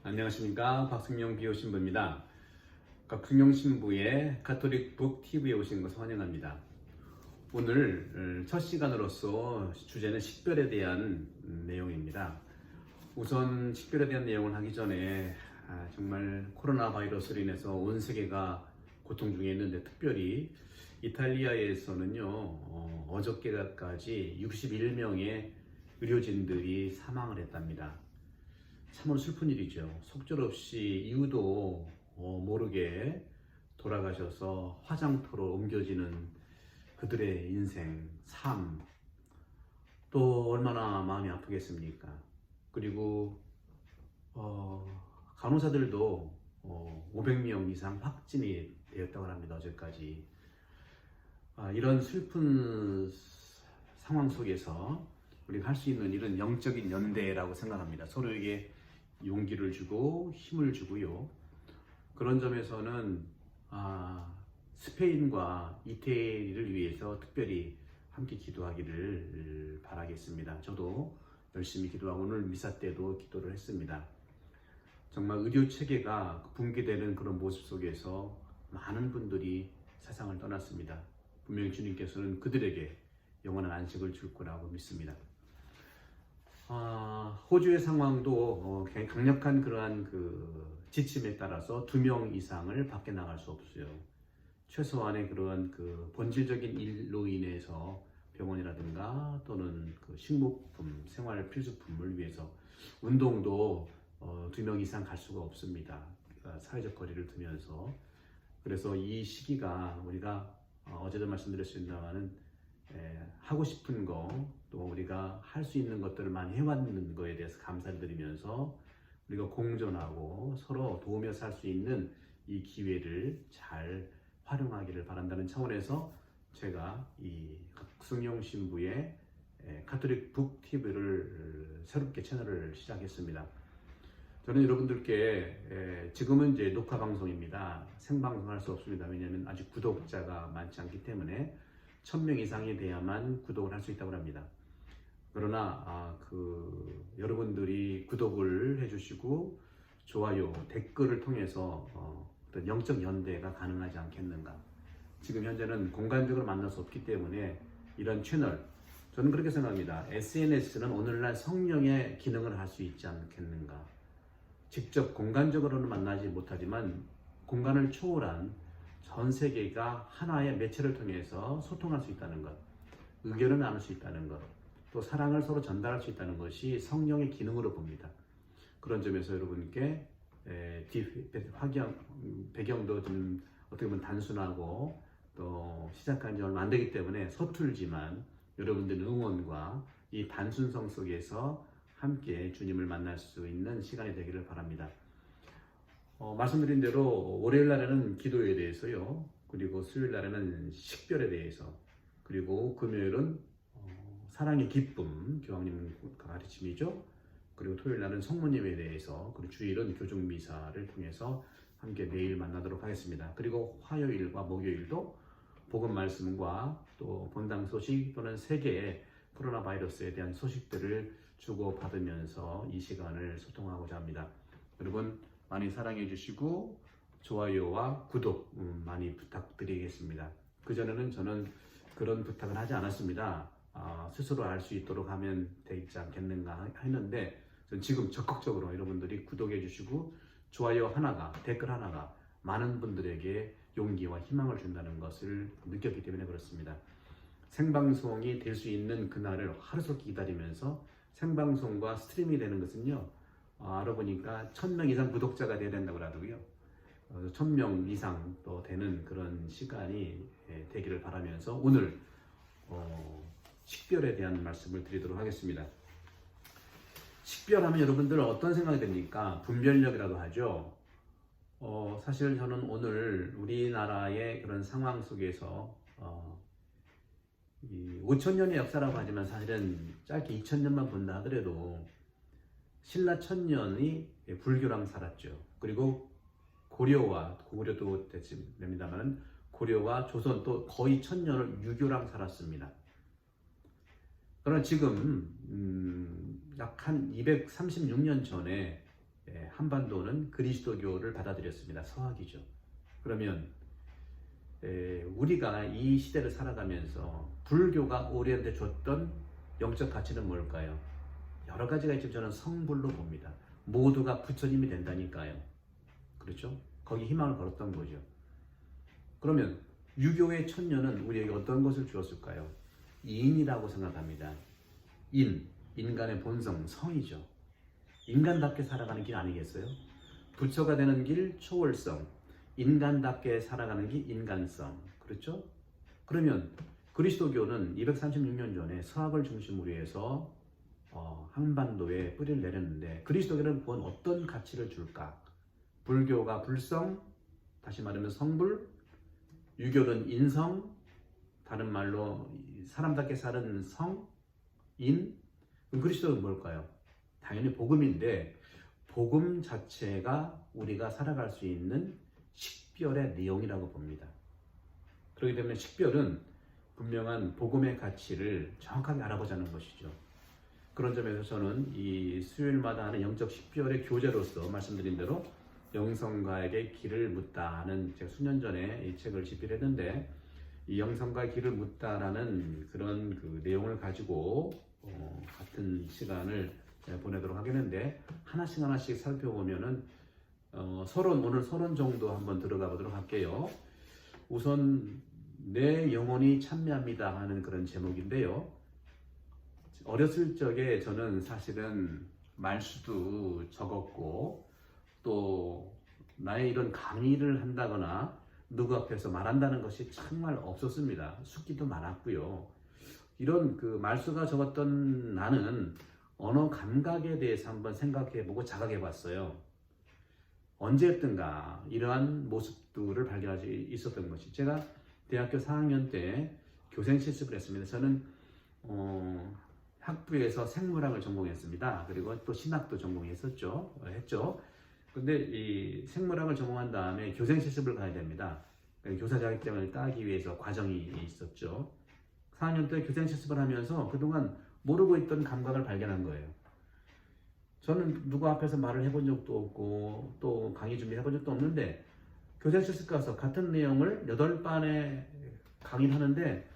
안녕하십니까. 박승용 비오신부입니다. 박승용 신부의 가톨릭 북 TV에 오신 것을 환영합니다. 오늘 첫 시간으로서 주제는 식별에 대한 내용입니다. 우선 식별에 대한 내용을 하기 전에 정말 코로나 바이러스로 인해서 온 세계가 고통 중에 있는데 특별히 이탈리아에서는요 어저께까지 61명의 의료진들이 사망을 했답니다. 참으로 슬픈 일이죠. 속절없이 이유도 모르게 돌아가셔서 화장터로 옮겨지는 그들의 인생, 삶, 또 얼마나 마음이 아프겠습니까? 그리고 간호사들도 500명 이상 확진이 되었다고 합니다. 어제까지. 이런 슬픈 상황 속에서 우리가 할 수 있는 일은 영적인 연대라고 생각합니다. 서로에게 용기를 주고 힘을 주고요. 그런 점에서는 스페인과 이태리를 위해서 특별히 함께 기도하기를 바라겠습니다. 저도 열심히 기도하고 오늘 미사 때도 기도를 했습니다. 정말 의료 체계가 붕괴되는 그런 모습 속에서 많은 분들이 세상을 떠났습니다. 분명히 주님께서는 그들에게 영원한 안식을 줄 거라고 믿습니다. 호주의 상황도 강력한 그러한 지침에 따라서 2명 이상을 밖에 나갈 수 없어요. 최소한의 그러한 본질적인 일로 인해서 병원이라든가 또는 식료품, 생활 필수품을 위해서 운동도 2명 이상 갈 수가 없습니다. 사회적 거리를 두면서. 그래서 이 시기가 우리가 어제도 말씀드렸습니다만은 하고 싶은 거, 또 우리가 할 수 있는 것들을 많이 해왔는 거에 대해서 감사를 드리면서 우리가 공존하고 서로 도우며 살 수 있는 이 기회를 잘 활용하기를 바란다는 차원에서 제가 이 박승용 신부의 가톨릭 북 TV를 새롭게 채널을 시작했습니다. 저는 여러분들께 지금은 이제 녹화 방송입니다. 생방송할 수 없습니다. 왜냐하면 아직 구독자가 많지 않기 때문에 1000명 이상이 돼야만 구독을 할 수 있다고 합니다. 그러나 여러분들이 구독을 해주시고 좋아요, 댓글을 통해서 어떤 영적 연대가 가능하지 않겠는가. 지금 현재는 공간적으로 만날 수 없기 때문에 이런 채널, 저는 그렇게 생각합니다. SNS는 오늘날 성령의 기능을 할 수 있지 않겠는가. 직접 공간적으로는 만나지 못하지만 공간을 초월한 전 세계가 하나의 매체를 통해서 소통할 수 있다는 것, 의견을 나눌 수 있다는 것, 또 사랑을 서로 전달할 수 있다는 것이 성령의 기능으로 봅니다. 그런 점에서 여러분께 배경도 좀 어떻게 보면 단순하고 또 시작한 지 얼마 안 되기 때문에 서툴지만 여러분들의 응원과 이 단순성 속에서 함께 주님을 만날 수 있는 시간이 되기를 바랍니다. 말씀드린 대로 월요일 날에는 기도에 대해서요, 그리고 수요일 날에는 식별에 대해서, 그리고 금요일은 사랑의 기쁨, 교황님 가르침이죠. 그리고 토요일 날은 성모님에 대해서, 그리고 주일은 교종 미사를 통해서 함께 내일 만나도록 하겠습니다. 그리고 화요일과 목요일도 복음 말씀과 또 본당 소식 또는 세계의 코로나 바이러스에 대한 소식들을 주고받으면서 이 시간을 소통하고자 합니다. 여러분 많이 사랑해 주시고 좋아요와 구독 많이 부탁드리겠습니다. 그전에는 저는 그런 부탁을 하지 않았습니다. 스스로 알 수 있도록 하면 되지 않겠는가 했는데 저는 지금 적극적으로 여러분들이 구독해 주시고 좋아요 하나가, 댓글 하나가 많은 분들에게 용기와 희망을 준다는 것을 느꼈기 때문에 그렇습니다. 생방송이 될 수 있는 그날을 하루속히 기다리면서 생방송과 스트리밍이 되는 것은요, 알아보니까 1000명 이상 구독자가 돼야 된다고 하더라고요. 1000명 이상 또 되는 그런 시간이 되기를 바라면서 오늘 식별에 대한 말씀을 드리도록 하겠습니다. 식별하면 여러분들 어떤 생각이 듭니까? 분별력이라도 하죠. 사실 저는 오늘 우리나라의 그런 상황 속에서 5000년의 역사라고 하지만 사실은 짧게 2000년만 본다 하더라도 신라 1000년이 불교랑 살았죠. 그리고 고려도 됩니다만 고려와 조선 또 거의 1000년을 유교랑 살았습니다. 그러나 지금 약 한 236년 전에 한반도는 그리스도교를 받아들였습니다. 서학이죠. 그러면 우리가 이 시대를 살아가면서 불교가 우리한테 줬던 영적 가치는 뭘까요? 여러 가지가 있지만 저는 성불로 봅니다. 모두가 부처님이 된다니까요. 그렇죠? 거기 희망을 걸었던 거죠. 그러면 유교의 천년은 우리에게 어떤 것을 주었을까요? 인이라고 생각합니다. 인간의 본성, 성이죠. 인간답게 살아가는 길 아니겠어요? 부처가 되는 길, 초월성. 인간답게 살아가는 길, 인간성. 그렇죠? 그러면 그리스도교는 236년 전에 서학을 중심으로 해서 한반도에 뿌리를 내렸는데 그리스도교는 그건 어떤 가치를 줄까? 불교가 불성, 다시 말하면 성불, 유교는 인성, 다른 말로 사람답게 사는 성, 인. 그럼 그리스도는 뭘까요? 당연히 복음인데 복음 자체가 우리가 살아갈 수 있는 식별의 내용이라고 봅니다. 그렇기 때문에 식별은 분명한 복음의 가치를 정확하게 알아보자는 것이죠. 그런 점에서 저는 이 수요일마다 하는 영적 식별의 교재로서 말씀드린 대로 영성가에게 길을 묻다는 제가 수년 전에 이 책을 집필했는데 이 영성가의 길을 묻다라는 그런 그 내용을 가지고 같은 시간을 보내도록 하겠는데 하나씩 살펴보면은 오늘 서론 정도 한번 들어가 보도록 할게요. 우선 내 영혼이 찬미합니다 하는 그런 제목인데요. 어렸을 적에 저는 사실은 말수도 적었고 또 나의 이런 강의를 한다거나 누구 앞에서 말한다는 것이 정말 없었습니다. 숙기도 많았고요. 이런 그 말수가 적었던 나는 언어 감각에 대해서 한번 생각해보고 자각해봤어요. 언제였든가 이러한 모습들을 발견할 수 있었던 것이 제가 대학교 4학년 때 교생 실습을 했습니다. 저는 학부에서 생물학을 전공했습니다. 그리고 또 신학도 전공했죠. 근데 이 생물학을 전공한 다음에 교생 실습을 가야 됩니다. 교사 자격증을 따기 위해서 과정이 있었죠. 4학년 때 교생 실습을 하면서 그동안 모르고 있던 감각을 발견한 거예요. 저는 누구 앞에서 말을 해본 적도 없고 또 강의 준비해본 적도 없는데 교생 실습 가서 같은 내용을 8반에 강의를 하는데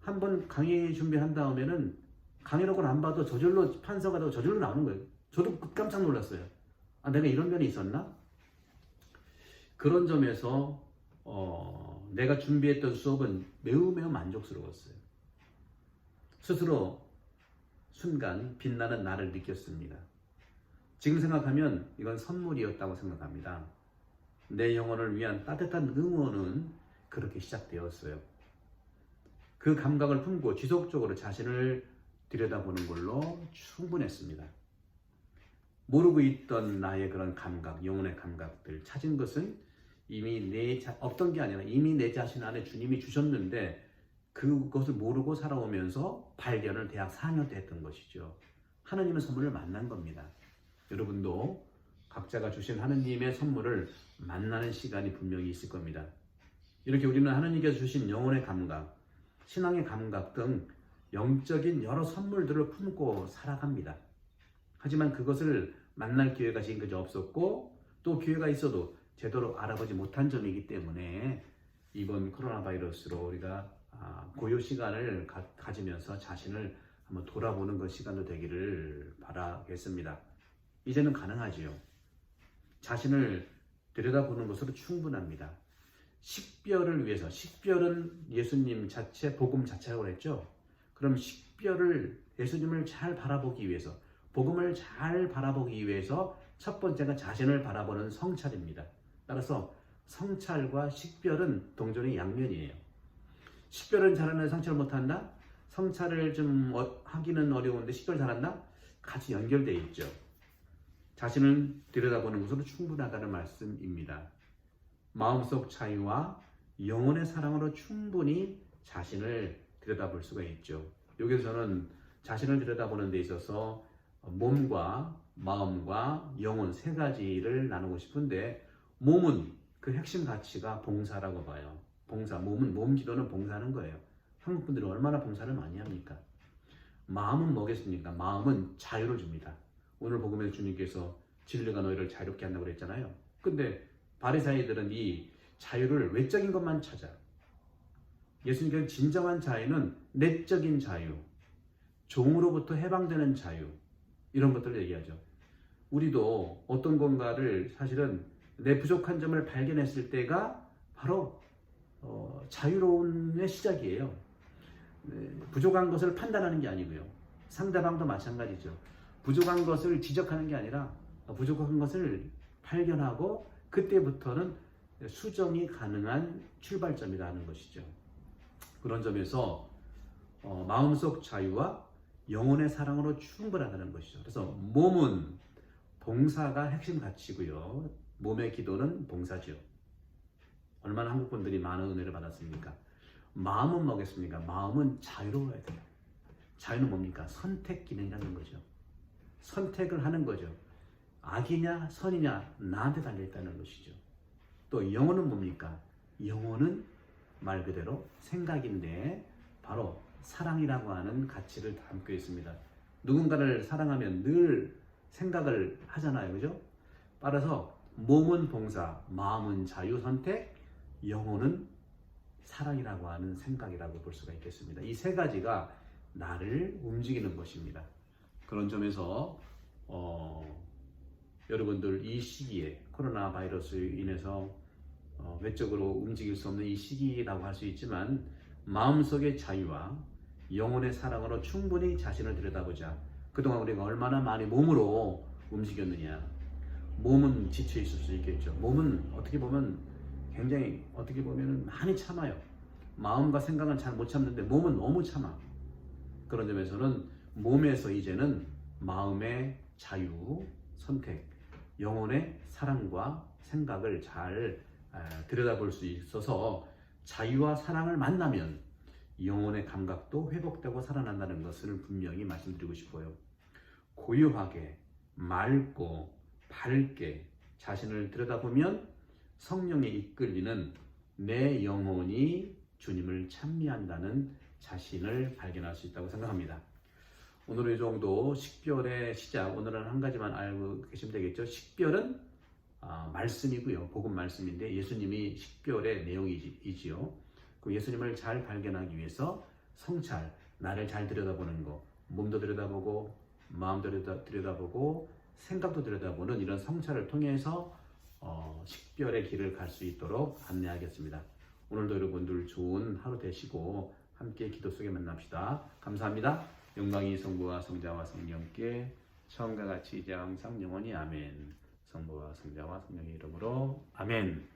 한 번 강의 준비한 다음에는 강의록을 안 봐도 저절로 판서가 되고 저절로 나오는 거예요. 저도 깜짝 놀랐어요. 아, 내가 이런 면이 있었나? 그런 점에서 내가 준비했던 수업은 매우 만족스러웠어요. 스스로 순간 빛나는 나를 느꼈습니다. 지금 생각하면 이건 선물이었다고 생각합니다. 내 영혼을 위한 따뜻한 응원은 그렇게 시작되었어요. 그 감각을 품고 지속적으로 자신을 들여다보는 걸로 충분했습니다. 모르고 있던 나의 그런 감각, 영혼의 감각들 찾은 것은 이미 없던 게 아니라 이미 내 자신 안에 주님이 주셨는데 그것을 모르고 살아오면서 발견을 대학 4학년 때 했던 것이죠. 하나님의 선물을 만난 겁니다. 여러분도 각자가 주신 하나님의 선물을 만나는 시간이 분명히 있을 겁니다. 이렇게 우리는 하나님께서 주신 영혼의 감각, 신앙의 감각 등 영적인 여러 선물들을 품고 살아갑니다. 하지만 그것을 만날 기회가 지금까지 없었고 또 기회가 있어도 제대로 알아보지 못한 점이기 때문에 이번 코로나 바이러스로 우리가 고요 시간을 가지면서 자신을 한번 돌아보는 그 시간도 되기를 바라겠습니다. 이제는 가능하지요. 자신을 들여다보는 것으로 충분합니다. 식별을 위해서, 식별은 예수님 자체, 복음 자체라고 했죠. 그럼 식별을 예수님을 잘 바라보기 위해서, 복음을 잘 바라보기 위해서 첫 번째가 자신을 바라보는 성찰입니다. 따라서 성찰과 식별은 동전의 양면이에요. 식별은 잘하는데 성찰을 못한다? 성찰을 좀 하기는 어려운데 식별 잘한다? 같이 연결되어 있죠. 자신을 들여다보는 것으로 충분하다는 말씀입니다. 마음속 자유와 영혼의 사랑으로 충분히 자신을 들여다볼 수가 있죠. 여기서 저는 자신을 들여다보는 데 있어서 몸과 마음과 영혼 세 가지를 나누고 싶은데 몸은 그 핵심 가치가 봉사라고 봐요. 봉사, 몸 기도는 봉사하는 거예요. 한국 분들은 얼마나 봉사를 많이 합니까? 마음은 뭐겠습니까? 마음은 자유를 줍니다. 오늘 복음에서 주님께서 진리가 너희를 자유롭게 한다고 그랬잖아요. 근데 바리사이들은 이 자유를 외적인 것만 찾아. 예수님께서 진정한 자유는 내적인 자유, 종으로부터 해방되는 자유, 이런 것들을 얘기하죠. 우리도 어떤 건가를 사실은 내 부족한 점을 발견했을 때가 바로 자유로움의 시작이에요. 부족한 것을 판단하는 게 아니고요. 상대방도 마찬가지죠. 부족한 것을 지적하는 게 아니라 부족한 것을 발견하고 그때부터는 수정이 가능한 출발점이라는 것이죠. 그런 점에서 마음속 자유와 영혼의 사랑으로 충분하다는 것이죠. 그래서 몸은 봉사가 핵심 가치고요. 몸의 기도는 봉사죠. 얼마나 한국 분들이 많은 은혜를 받았습니까? 마음은 뭐겠습니까? 마음은 자유로워야 돼요. 자유는 뭡니까? 선택 기능이라는 거죠. 선택을 하는 거죠. 악이냐 선이냐 나한테 달려있다는 것이죠. 또 영혼은 뭡니까? 영혼은 말 그대로 생각인데 바로 사랑이라고 하는 가치를 담고 있습니다. 누군가를 사랑하면 늘 생각을 하잖아요. 그죠? 따라서 몸은 봉사, 마음은 자유 선택, 영혼은 사랑이라고 하는 생각이라고 볼 수가 있겠습니다. 이 세 가지가 나를 움직이는 것입니다. 그런 점에서 여러분들 이 시기에 코로나 바이러스로 인해서 외적으로 움직일 수 없는 이 시기라고 할 수 있지만 마음속의 자유와 영혼의 사랑으로 충분히 자신을 들여다보자. 그동안 우리가 얼마나 많이 몸으로 움직였느냐. 몸은 지쳐 있을 수 있겠죠. 몸은 어떻게 보면 굉장히 많이 참아요. 마음과 생각은 잘 못 참는데 몸은 너무 참아. 그런 점에서는 몸에서 이제는 마음의 자유, 선택, 영혼의 사랑과 생각을 잘 들여다볼 수 있어서 자유와 사랑을 만나면 영혼의 감각도 회복되고 살아난다는 것을 분명히 말씀드리고 싶어요. 고요하게, 맑고, 밝게 자신을 들여다보면 성령에 이끌리는 내 영혼이 주님을 찬미한다는 자신을 발견할 수 있다고 생각합니다. 오늘은 이 정도 식별의 시작, 오늘은 한 가지만 알고 계시면 되겠죠. 식별은 말씀이고요. 복음 말씀인데 예수님이 식별의 내용이지요. 그 예수님을 잘 발견하기 위해서 성찰, 나를 잘 들여다보는 거, 몸도 들여다보고 마음도 들여다보고 생각도 들여다보는 이런 성찰을 통해서 식별의 길을 갈 수 있도록 안내하겠습니다. 오늘도 여러분들 좋은 하루 되시고 함께 기도 속에 만납시다. 감사합니다. 영광이 성부와 성자와 성령께 처음과 같이 이제 항상 영원히 아멘. 성부와 성자와 성령의 이름으로 아멘.